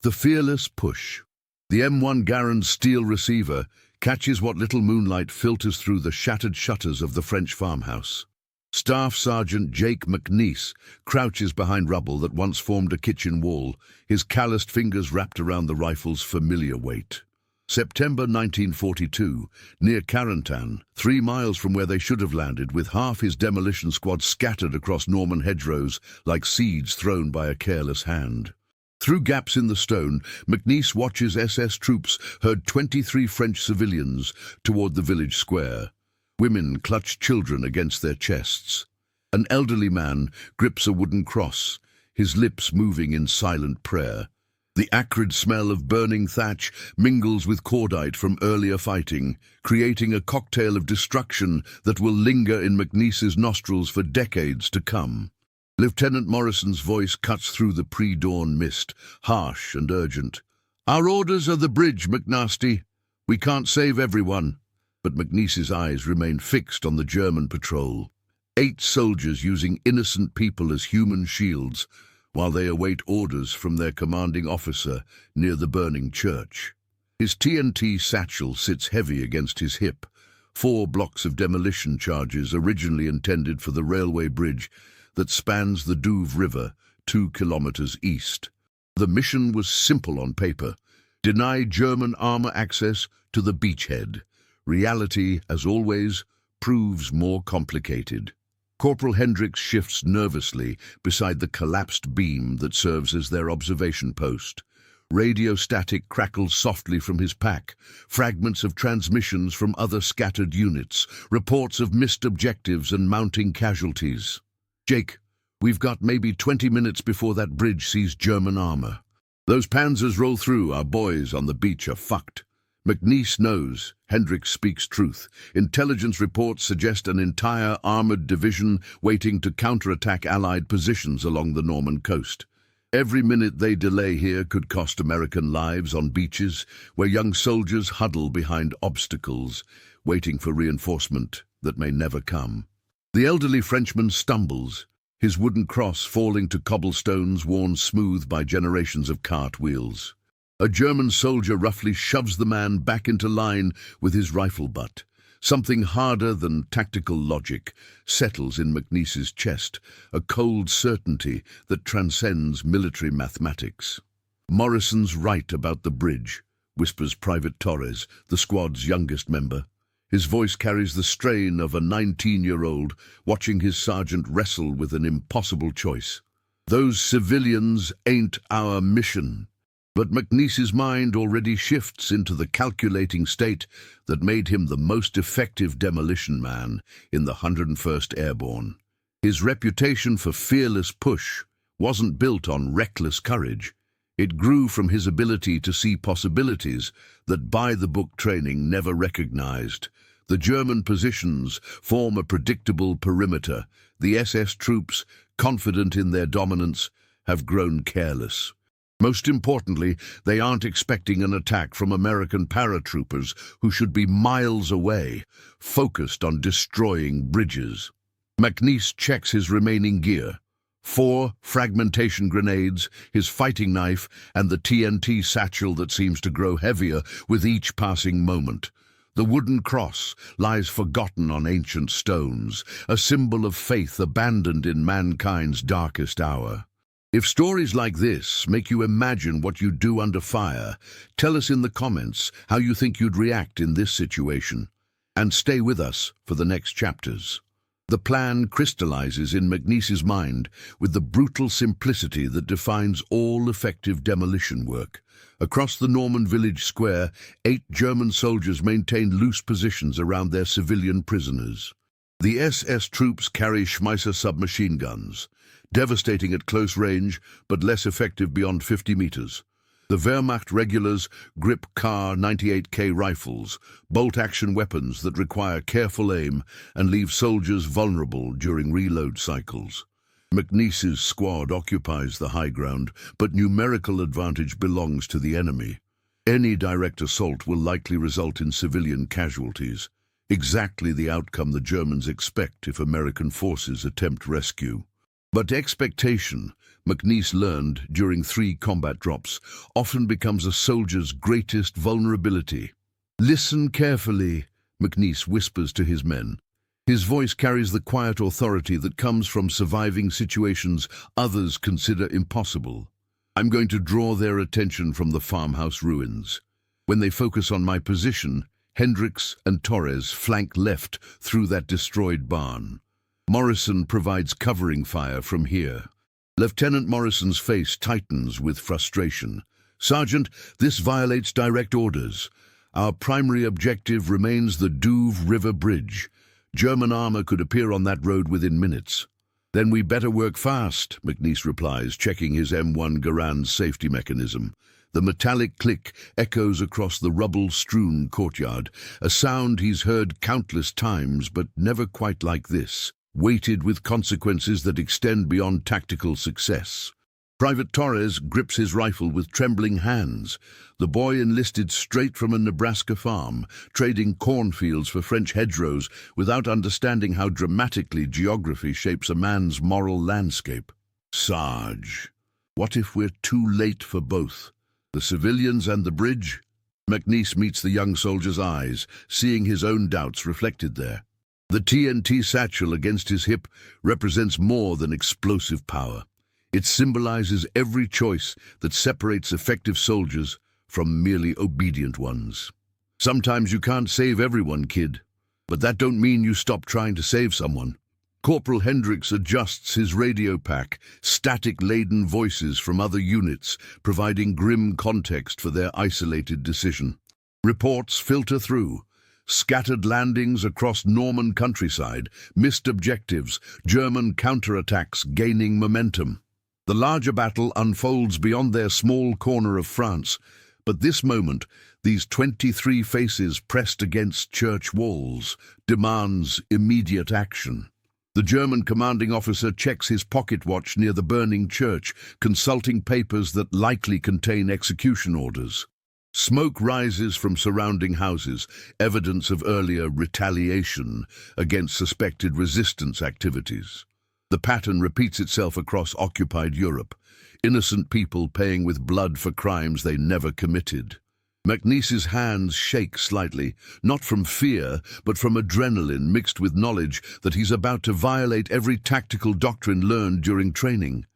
The fearless push. The M1 Garand steel receiver catches what little moonlight filters through the shattered shutters of the French farmhouse. Staff Sergeant Jake McNiece crouches behind rubble that once formed a kitchen wall, his calloused fingers wrapped around the rifle's familiar weight. September 1942, near Carentan, 3 miles from where they should have landed, with half his demolition squad scattered across Norman hedgerows like seeds thrown by a careless hand. Through gaps in the stone, McNiece watches SS troops herd 23 French civilians toward the village square. Women clutch children against their chests. An elderly man grips a wooden cross, his lips moving in silent prayer. The acrid smell of burning thatch mingles with cordite from earlier fighting, creating a cocktail of destruction that will linger in McNiece's nostrils for decades to come. Lieutenant Morrison's voice cuts through the pre-dawn mist, harsh and urgent. "Our orders are the bridge, McNasty. We can't save everyone." But McNiece's eyes remain fixed on the German patrol. 8 soldiers using innocent people as human shields, while they await orders from their commanding officer near the burning church. His TNT satchel sits heavy against his hip, 4 blocks of demolition charges originally intended for the railway bridge that spans the Douve River 2 kilometers east. The mission was simple on paper: deny German armor access to the beachhead. Reality, as always, proves more complicated. Corporal Hendricks shifts nervously beside the collapsed beam that serves as their observation post. Radio static crackles softly from his pack, fragments of transmissions from other scattered units, reports of missed objectives and mounting casualties. "Jake, we've got maybe 20 minutes before that bridge sees German armor. Those panzers roll through, our boys on the beach are fucked." McNiece knows. Hendricks speaks truth. Intelligence reports suggest an entire armored division waiting to counterattack Allied positions along the Norman coast. Every minute they delay here could cost American lives on beaches where young soldiers huddle behind obstacles, waiting for reinforcement that may never come. The elderly Frenchman stumbles, his wooden cross falling to cobblestones worn smooth by generations of cart wheels. A German soldier roughly shoves the man back into line with his rifle butt. Something harder than tactical logic settles in McNiece's chest, a cold certainty that transcends military mathematics. "Morrison's right about the bridge," whispers Private Torres, the squad's youngest member. His voice carries the strain of a 19-year-old watching his sergeant wrestle with an impossible choice. "Those civilians ain't our mission." But McNiece's mind already shifts into the calculating state that made him the most effective demolition man in the 101st Airborne. His reputation for fearless push wasn't built on reckless courage. It grew from his ability to see possibilities that by-the-book training never recognized. The German positions form a predictable perimeter. The SS troops, confident in their dominance, have grown careless. Most importantly, they aren't expecting an attack from American paratroopers who should be miles away, focused on destroying bridges. McNiece checks his remaining gear: 4 fragmentation grenades, his fighting knife, and the TNT satchel that seems to grow heavier with each passing moment. The wooden cross lies forgotten on ancient stones, a symbol of faith abandoned in mankind's darkest hour. If stories like this make you imagine what you'd do under fire, tell us in the comments how you think you'd react in this situation. And stay with us for the next chapters. The plan crystallizes in McNiece's mind with the brutal simplicity that defines all effective demolition work. Across the Norman village square, 8 German soldiers maintain loose positions around their civilian prisoners. The SS troops carry Schmeisser submachine guns, devastating at close range, but less effective beyond 50 meters. The Wehrmacht regulars grip Kar 98K rifles, bolt-action weapons that require careful aim and leave soldiers vulnerable during reload cycles. McNiece's squad occupies the high ground, but numerical advantage belongs to the enemy. Any direct assault will likely result in civilian casualties, exactly the outcome the Germans expect if American forces attempt rescue. But expectation McNiece learned during 3 combat drops, often becomes a soldier's greatest vulnerability. "Listen carefully," McNiece whispers to his men. His voice carries the quiet authority that comes from surviving situations others consider impossible. "I'm going to draw their attention from the farmhouse ruins. When they focus on my position, Hendricks and Torres flank left through that destroyed barn. Morrison provides covering fire from here." Lieutenant Morrison's face tightens with frustration. "Sergeant, this violates direct orders. Our primary objective remains the Douve River Bridge. German armor could appear on that road within minutes." "Then we better work fast," McNiece replies, checking his M1 Garand safety mechanism. The metallic click echoes across the rubble-strewn courtyard, a sound he's heard countless times, but never quite like this, weighted with consequences that extend beyond tactical success. Private Torres grips his rifle with trembling hands. The boy enlisted straight from a Nebraska farm, trading cornfields for French hedgerows without understanding how dramatically geography shapes a man's moral landscape. "Sarge, what if we're too late for both? The civilians and the bridge?" McNiece meets the young soldier's eyes, seeing his own doubts reflected there. The TNT satchel against his hip represents more than explosive power. It symbolizes every choice that separates effective soldiers from merely obedient ones. "Sometimes you can't save everyone, kid, but that don't mean you stop trying to save someone." Corporal Hendricks adjusts his radio pack, static-laden voices from other units, providing grim context for their isolated decision. Reports filter through. Scattered landings across Norman countryside, missed objectives, German counterattacks gaining momentum. The larger battle unfolds beyond their small corner of France, but this moment, these 23 faces pressed against church walls, demands immediate action. The German commanding officer checks his pocket watch near the burning church, consulting papers that likely contain execution orders. Smoke rises from surrounding houses, evidence of earlier retaliation against suspected resistance activities. The pattern repeats itself across occupied Europe, innocent people paying with blood for crimes they never committed. McNiece's hands shake slightly, not from fear, but from adrenaline mixed with knowledge that he's about to violate every tactical doctrine learned during training.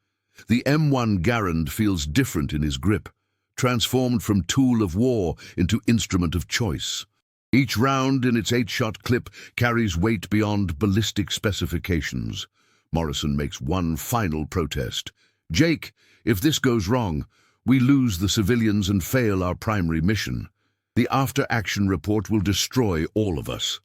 The M1 Garand feels different in his grip, transformed from tool of war into instrument of choice. Each round in its 8-shot clip carries weight beyond ballistic specifications. Morrison makes one final protest. "Jake, if this goes wrong, we lose the civilians and fail our primary mission. The after-action report will destroy all of us."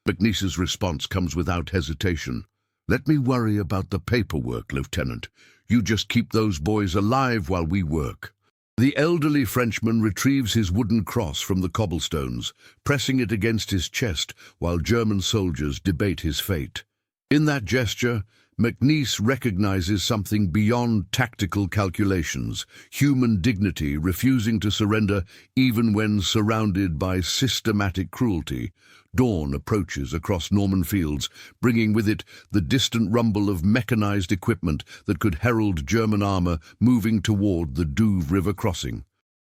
McNiece's response comes without hesitation. "Let me worry about the paperwork, Lieutenant. You just keep those boys alive while we work." The elderly Frenchman retrieves his wooden cross from the cobblestones, pressing it against his chest while German soldiers debate his fate. In that gesture, McNiece recognizes something beyond tactical calculations, human dignity refusing to surrender even when surrounded by systematic cruelty. Dawn approaches across Norman fields, bringing with it the distant rumble of mechanized equipment that could herald German armor moving toward the Douve River crossing.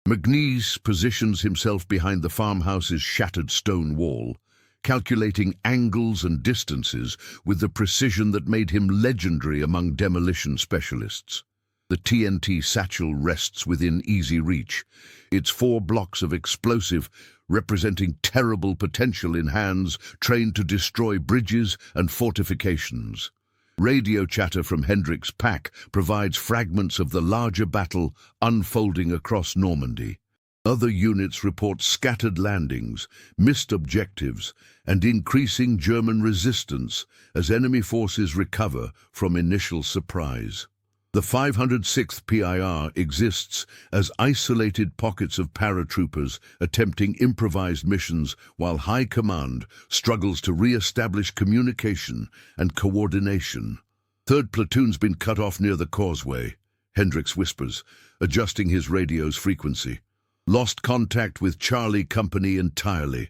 McNiece positions himself behind the farmhouse's shattered stone wall, calculating angles and distances with the precision that made him legendary among demolition specialists. The TNT satchel rests within easy reach, its 4 blocks of explosive representing terrible potential in hands trained to destroy bridges and fortifications. Radio chatter from Hendricks' pack provides fragments of the larger battle unfolding across Normandy. Other units report scattered landings, missed objectives, and increasing German resistance as enemy forces recover from initial surprise. The 506th PIR exists as isolated pockets of paratroopers attempting improvised missions while High Command struggles to re-establish communication and coordination. "Third platoon's been cut off near the causeway," Hendricks whispers, adjusting his radio's frequency. "Lost contact with Charlie Company entirely.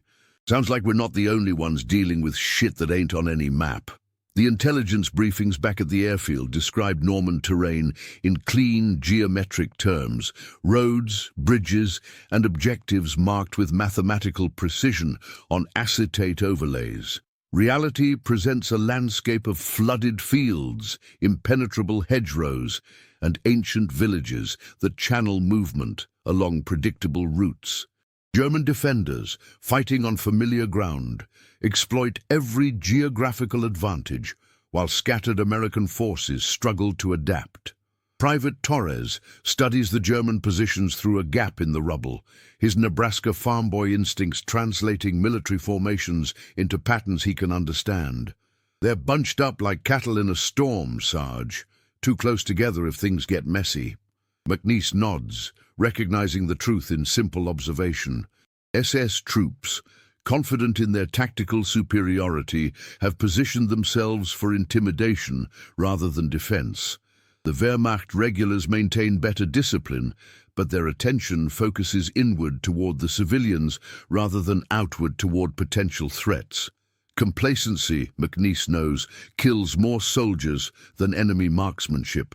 Sounds like we're not the only ones dealing with shit that ain't on any map." The intelligence briefings back at the airfield described Norman terrain in clean, geometric terms, roads, bridges, and objectives marked with mathematical precision on acetate overlays. Reality presents a landscape of flooded fields, impenetrable hedgerows, and ancient villages that channel movement along predictable routes. German defenders, fighting on familiar ground, exploit every geographical advantage, while scattered American forces struggle to adapt. Private Torres studies the German positions through a gap in the rubble, his Nebraska farm boy instincts translating military formations into patterns he can understand. "They're bunched up like cattle in a storm, Sarge. Too close together if things get messy." McNiece nods, recognizing the truth in simple observation. SS troops, confident in their tactical superiority, have positioned themselves for intimidation rather than defense. The Wehrmacht regulars maintain better discipline, but their attention focuses inward toward the civilians rather than outward toward potential threats. Complacency, McNiece knows, kills more soldiers than enemy marksmanship.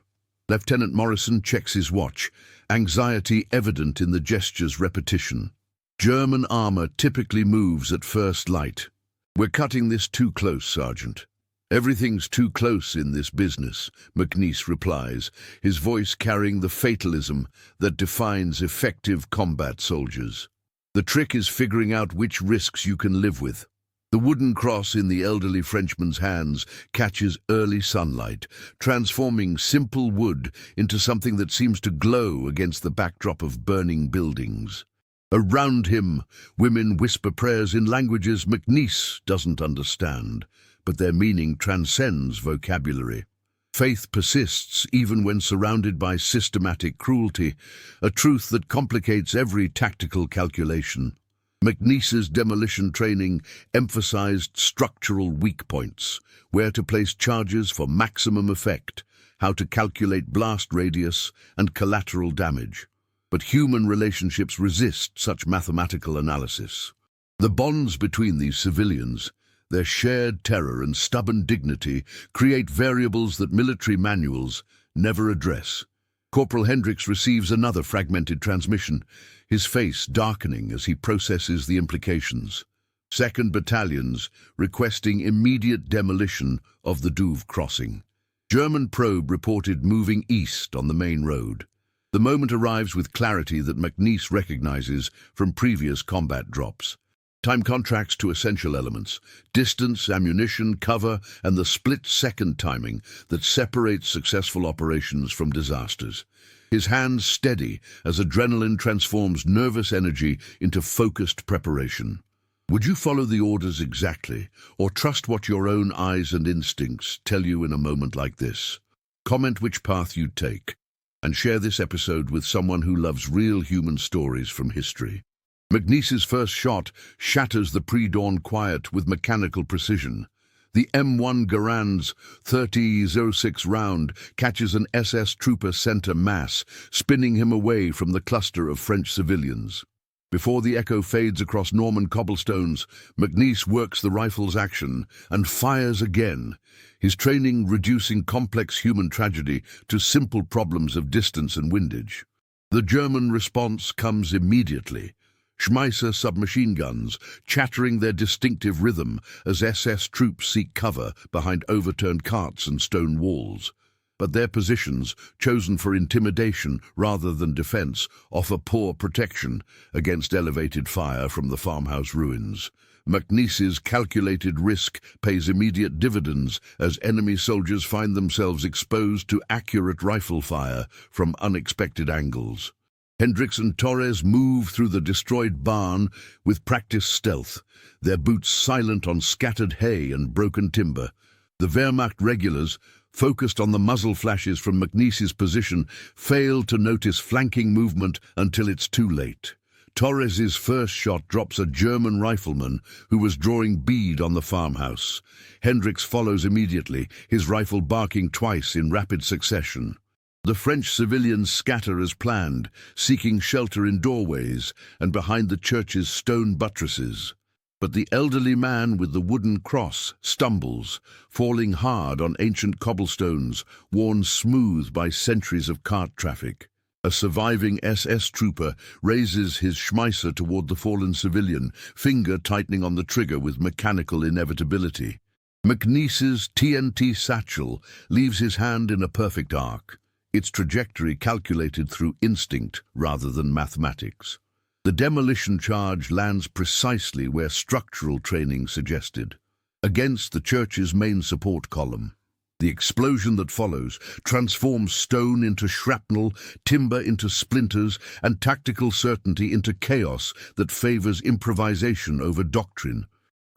Lieutenant Morrison checks his watch, anxiety evident in the gesture's repetition. German armor typically moves at first light. "We're cutting this too close, Sergeant." "Everything's too close in this business," McNiece replies, his voice carrying the fatalism that defines effective combat soldiers. "The trick is figuring out which risks you can live with." The wooden cross in the elderly Frenchman's hands catches early sunlight, transforming simple wood into something that seems to glow against the backdrop of burning buildings. Around him, women whisper prayers in languages McNiece doesn't understand, but their meaning transcends vocabulary. Faith persists even when surrounded by systematic cruelty, a truth that complicates every tactical calculation. McNiece's demolition training emphasized structural weak points, where to place charges for maximum effect, how to calculate blast radius and collateral damage. But human relationships resist such mathematical analysis. The bonds between these civilians, their shared terror and stubborn dignity, create variables that military manuals never address. Corporal Hendricks receives another fragmented transmission, his face darkening as he processes the implications. Second Battalions requesting immediate demolition of the Douve crossing. German probe reported moving east on the main road. The moment arrives with clarity that McNiece recognizes from previous combat drops. Time contracts to essential elements, distance, ammunition, cover, and the split-second timing that separates successful operations from disasters. His hands steady as adrenaline transforms nervous energy into focused preparation. Would you follow the orders exactly, or trust what your own eyes and instincts tell you in a moment like this? Comment which path you'd take, and share this episode with someone who loves real human stories from history. McNiece's first shot shatters the pre-dawn quiet with mechanical precision. The M1 Garand's 30-06 round catches an SS trooper center mass, spinning him away from the cluster of French civilians. Before the echo fades across Norman cobblestones, McNiece works the rifle's action and fires again, his training reducing complex human tragedy to simple problems of distance and windage. The German response comes immediately. Schmeisser submachine guns, chattering their distinctive rhythm as SS troops seek cover behind overturned carts and stone walls. But their positions, chosen for intimidation rather than defense, offer poor protection against elevated fire from the farmhouse ruins. McNiece's calculated risk pays immediate dividends as enemy soldiers find themselves exposed to accurate rifle fire from unexpected angles. Hendricks and Torres move through the destroyed barn with practiced stealth, their boots silent on scattered hay and broken timber. The Wehrmacht regulars, focused on the muzzle flashes from McNiece's position, fail to notice flanking movement until it's too late. Torres's first shot drops a German rifleman who was drawing bead on the farmhouse. Hendricks follows immediately, his rifle barking twice in rapid succession. The French civilians scatter as planned, seeking shelter in doorways and behind the church's stone buttresses. But the elderly man with the wooden cross stumbles, falling hard on ancient cobblestones, worn smooth by centuries of cart traffic. A surviving SS trooper raises his Schmeisser toward the fallen civilian, finger tightening on the trigger with mechanical inevitability. McNiece's TNT satchel leaves his hand in a perfect arc, its trajectory calculated through instinct rather than mathematics. The demolition charge lands precisely where structural training suggested, against the church's main support column. The explosion that follows transforms stone into shrapnel, timber into splinters, and tactical certainty into chaos that favors improvisation over doctrine.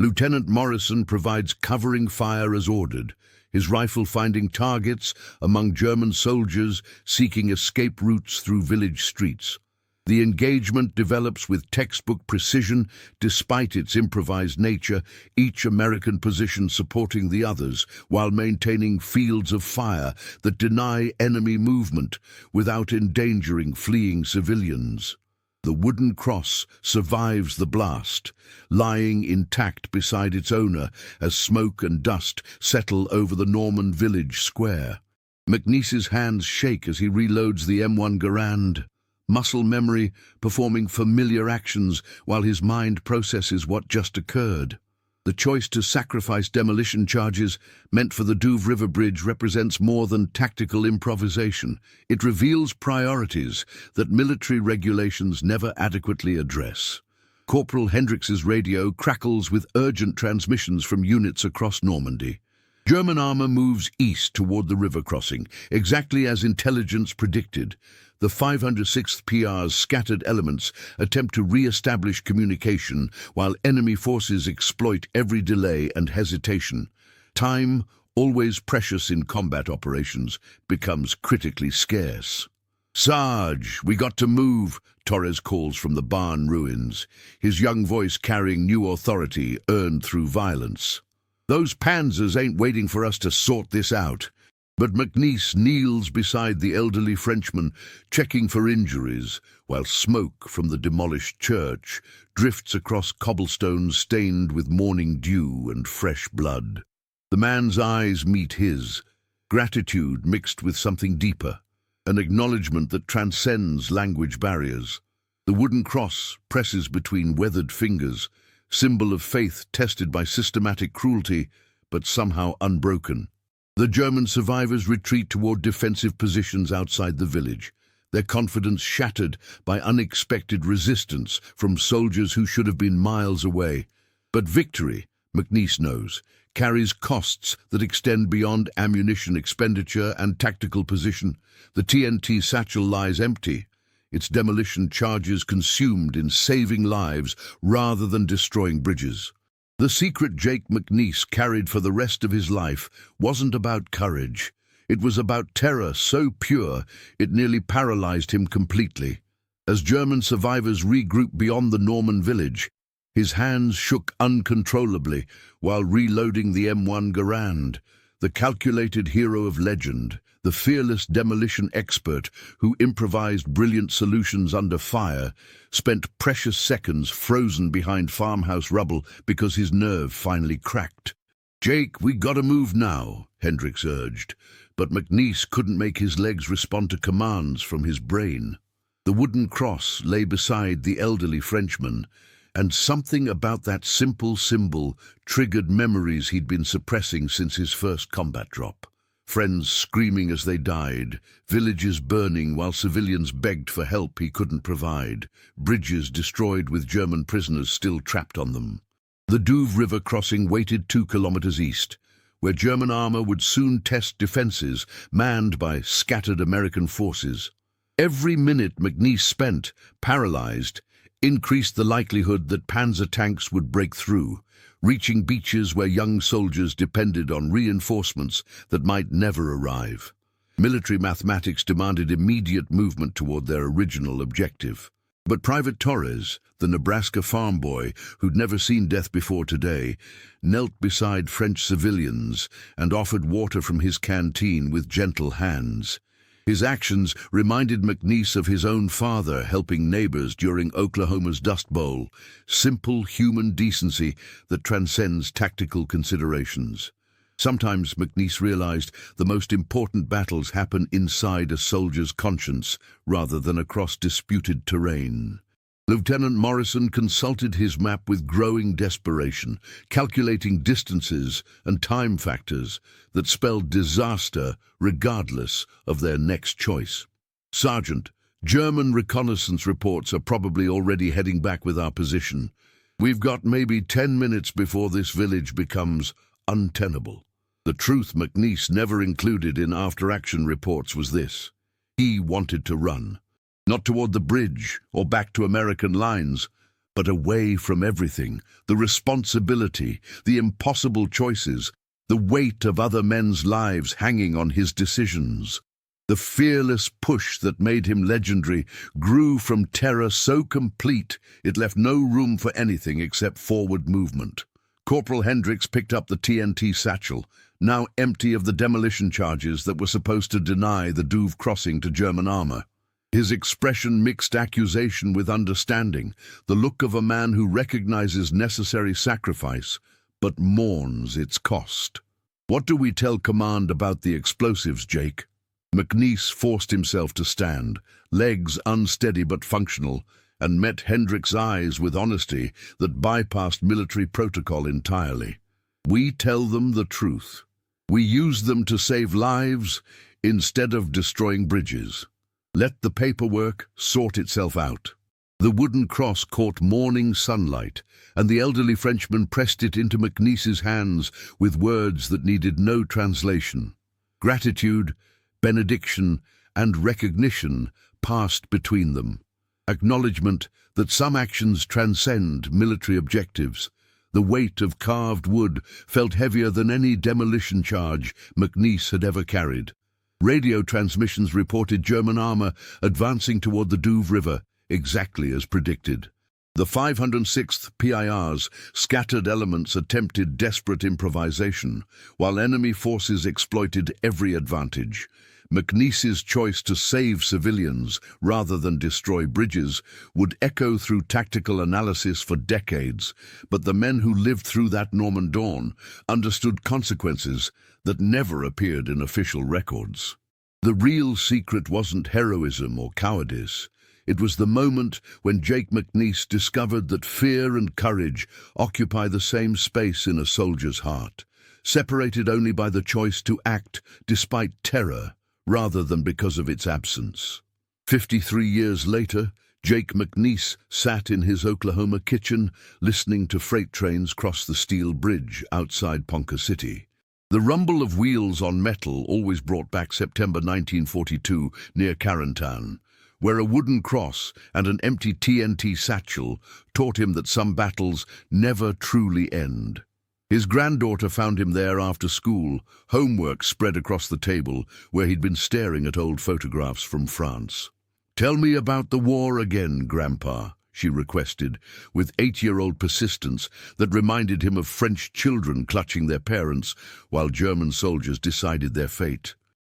Lieutenant Morrison provides covering fire as ordered, his rifle finding targets among German soldiers seeking escape routes through village streets. The engagement develops with textbook precision despite its improvised nature, each American position supporting the others while maintaining fields of fire that deny enemy movement without endangering fleeing civilians. The wooden cross survives the blast, lying intact beside its owner as smoke and dust settle over the Norman village square. McNiece's hands shake as he reloads the M1 Garand, muscle memory performing familiar actions while his mind processes what just occurred. The choice to sacrifice demolition charges meant for the Douve River Bridge represents more than tactical improvisation. It reveals priorities that military regulations never adequately address. Corporal Hendrix's radio crackles with urgent transmissions from units across Normandy. German armor moves east toward the river crossing, exactly as intelligence predicted. The 506th PR's scattered elements attempt to re-establish communication while enemy forces exploit every delay and hesitation. Time, always precious in combat operations, becomes critically scarce. "Sarge, we got to move," Torres calls from the barn ruins, his young voice carrying new authority earned through violence. "Those panzers ain't waiting for us to sort this out." But McNiece kneels beside the elderly Frenchman, checking for injuries, while smoke from the demolished church drifts across cobblestones stained with morning dew and fresh blood. The man's eyes meet his, gratitude mixed with something deeper, an acknowledgement that transcends language barriers. The wooden cross presses between weathered fingers, symbol of faith tested by systematic cruelty, but somehow unbroken. The German survivors retreat toward defensive positions outside the village, their confidence shattered by unexpected resistance from soldiers who should have been miles away. But victory, McNiece knows, carries costs that extend beyond ammunition expenditure and tactical position. The TNT satchel lies empty, its demolition charges consumed in saving lives rather than destroying bridges. The secret Jake McNiece carried for the rest of his life wasn't about courage. It was about terror so pure it nearly paralyzed him completely. As German survivors regrouped beyond the Norman village, his hands shook uncontrollably while reloading the M1 Garand, the calculated hero of legend, the fearless demolition expert who improvised brilliant solutions under fire, spent precious seconds frozen behind farmhouse rubble because his nerve finally cracked. "Jake, we gotta move now," Hendrix urged, but McNiece couldn't make his legs respond to commands from his brain. The wooden cross lay beside the elderly Frenchman, and something about that simple symbol triggered memories he'd been suppressing since his first combat drop. Friends screaming as they died, villages burning while civilians begged for help he couldn't provide, bridges destroyed with German prisoners still trapped on them. The Douve River crossing waited 2 kilometers east, where German armor would soon test defenses manned by scattered American forces. Every minute McNiece spent, paralyzed, increased the likelihood that panzer tanks would break through, reaching beaches where young soldiers depended on reinforcements that might never arrive. Military mathematics demanded immediate movement toward their original objective. But Private Torres, the Nebraska farm boy who'd never seen death before today, knelt beside French civilians and offered water from his canteen with gentle hands. His actions reminded McNiece of his own father helping neighbors during Oklahoma's Dust Bowl, simple human decency that transcends tactical considerations. Sometimes McNiece realized the most important battles happen inside a soldier's conscience rather than across disputed terrain. Lieutenant Morrison consulted his map with growing desperation, calculating distances and time factors that spelled disaster regardless of their next choice. Sergeant, German reconnaissance reports are probably already heading back with our position. We've got maybe 10 minutes before this village becomes untenable. The truth McNiece never included in after-action reports was this: he wanted to run. Not toward the bridge or back to American lines, but away from everything, the responsibility, the impossible choices, the weight of other men's lives hanging on his decisions. The fearless push that made him legendary grew from terror so complete it left no room for anything except forward movement. Corporal Hendricks picked up the TNT satchel, now empty of the demolition charges that were supposed to deny the Douve crossing to German armor. His expression mixed accusation with understanding, the look of a man who recognizes necessary sacrifice, but mourns its cost. "What do we tell command about the explosives, Jake?" McNiece forced himself to stand, legs unsteady but functional, and met Hendricks' eyes with honesty that bypassed military protocol entirely. "We tell them the truth. We use them to save lives instead of destroying bridges. Let the paperwork sort itself out." The wooden cross caught morning sunlight, and the elderly Frenchman pressed it into McNiece's hands with words that needed no translation. Gratitude, benediction, and recognition passed between them. Acknowledgement that some actions transcend military objectives. The weight of carved wood felt heavier than any demolition charge McNiece had ever carried. Radio transmissions reported German armor advancing toward the Douve River, exactly as predicted. The 506th PIR's scattered elements attempted desperate improvisation, while enemy forces exploited every advantage. McNiece's choice to save civilians rather than destroy bridges would echo through tactical analysis for decades, but the men who lived through that Norman dawn understood consequences that never appeared in official records. The real secret wasn't heroism or cowardice. It was the moment when Jake McNiece discovered that fear and courage occupy the same space in a soldier's heart, separated only by the choice to act despite terror rather than because of its absence. 53 years later, Jake McNiece sat in his Oklahoma kitchen listening to freight trains cross the steel bridge outside Ponca City. The rumble of wheels on metal always brought back September 1942 near Carentan, where a wooden cross and an empty TNT satchel taught him that some battles never truly end. His granddaughter found him there after school, homework spread across the table where he'd been staring at old photographs from France. "Tell me about the war again, Grandpa," she requested, with 8-year-old persistence that reminded him of French children clutching their parents while German soldiers decided their fate.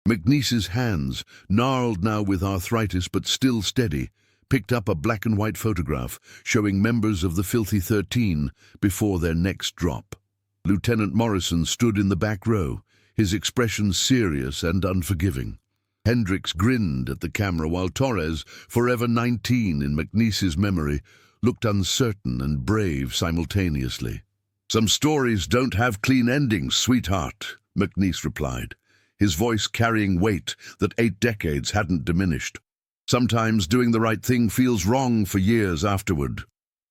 McNiece's hands, gnarled now with arthritis but still steady, picked up a black-and-white photograph showing members of the Filthy 13 before their next drop. Lieutenant Morrison stood in the back row, his expression serious and unforgiving. Hendricks grinned at the camera while Torres, forever 19 in McNiece's memory, looked uncertain and brave simultaneously. "Some stories don't have clean endings, sweetheart," McNiece replied, his voice carrying weight that 8 decades hadn't diminished. "Sometimes doing the right thing feels wrong for years afterward."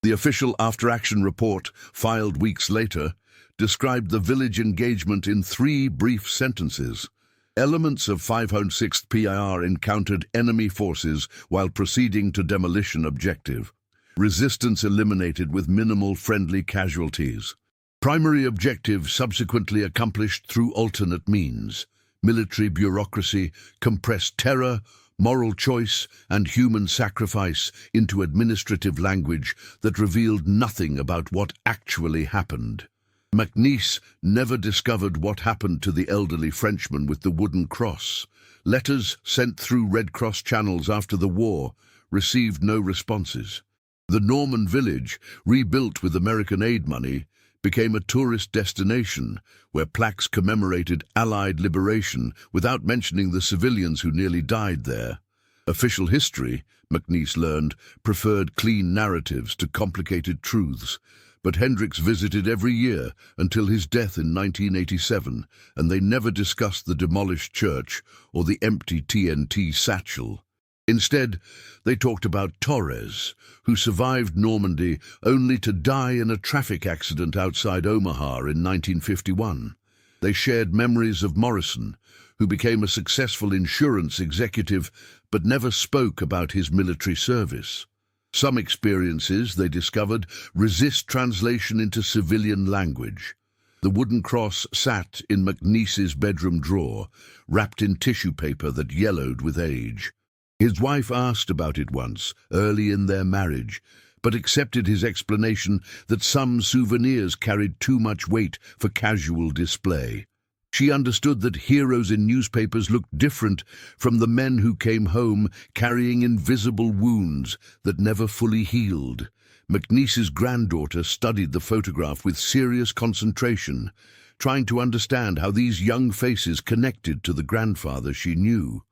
The official after-action report, filed weeks later, described the village engagement in 3 brief sentences. Elements of 506th PIR encountered enemy forces while proceeding to demolition objective. Resistance eliminated with minimal friendly casualties. Primary objective subsequently accomplished through alternate means. Military bureaucracy compressed terror, moral choice, and human sacrifice into administrative language that revealed nothing about what actually happened. McNiece never discovered what happened to the elderly Frenchman with the wooden cross, Letters sent through Red Cross channels after the war received no responses. The Norman village, rebuilt with American aid money, became a tourist destination where plaques commemorated Allied liberation without mentioning the civilians who nearly died there. Official history, McNiece learned, preferred clean narratives to complicated truths, but Hendricks visited every year until his death in 1987, and they never discussed the demolished church or the empty TNT satchel. Instead, they talked about Torres, who survived Normandy only to die in a traffic accident outside Omaha in 1951. They shared memories of Morrison, who became a successful insurance executive but never spoke about his military service. Some experiences, they discovered, resist translation into civilian language. The wooden cross sat in McNiece's bedroom drawer, wrapped in tissue paper that yellowed with age. His wife asked about it once, early in their marriage, but accepted his explanation that some souvenirs carried too much weight for casual display. She understood that heroes in newspapers looked different from the men who came home carrying invisible wounds that never fully healed. McNiece's granddaughter studied the photograph with serious concentration, trying to understand how these young faces connected to the grandfather she knew.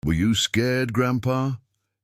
"Were you scared, Grandpa?"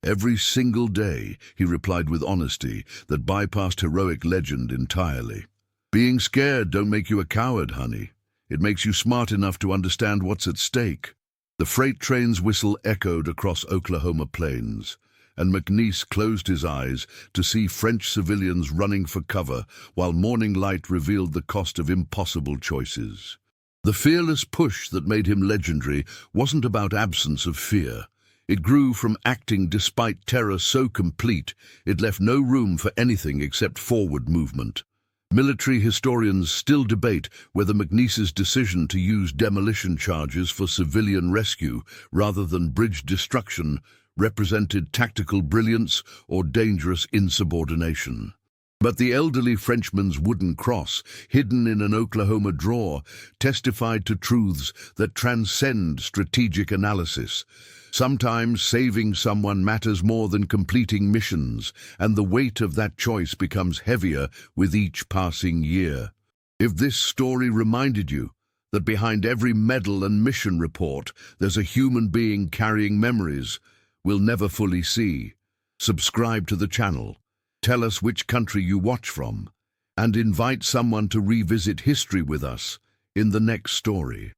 "Every single day," he replied with honesty that bypassed heroic legend entirely. "Being scared don't make you a coward, honey. It makes you smart enough to understand what's at stake." The freight train's whistle echoed across Oklahoma plains, and McNiece closed his eyes to see French civilians running for cover while morning light revealed the cost of impossible choices. The fearless push that made him legendary wasn't about absence of fear. It grew from acting despite terror so complete it left no room for anything except forward movement. Military historians still debate whether McNiece's decision to use demolition charges for civilian rescue rather than bridge destruction represented tactical brilliance or dangerous insubordination. But the elderly Frenchman's wooden cross, hidden in an Oklahoma drawer, testified to truths that transcend strategic analysis. Sometimes saving someone matters more than completing missions, and the weight of that choice becomes heavier with each passing year. If this story reminded you that behind every medal and mission report there's a human being carrying memories we'll never fully see, subscribe to the channel, tell us which country you watch from, and invite someone to revisit history with us in the next story.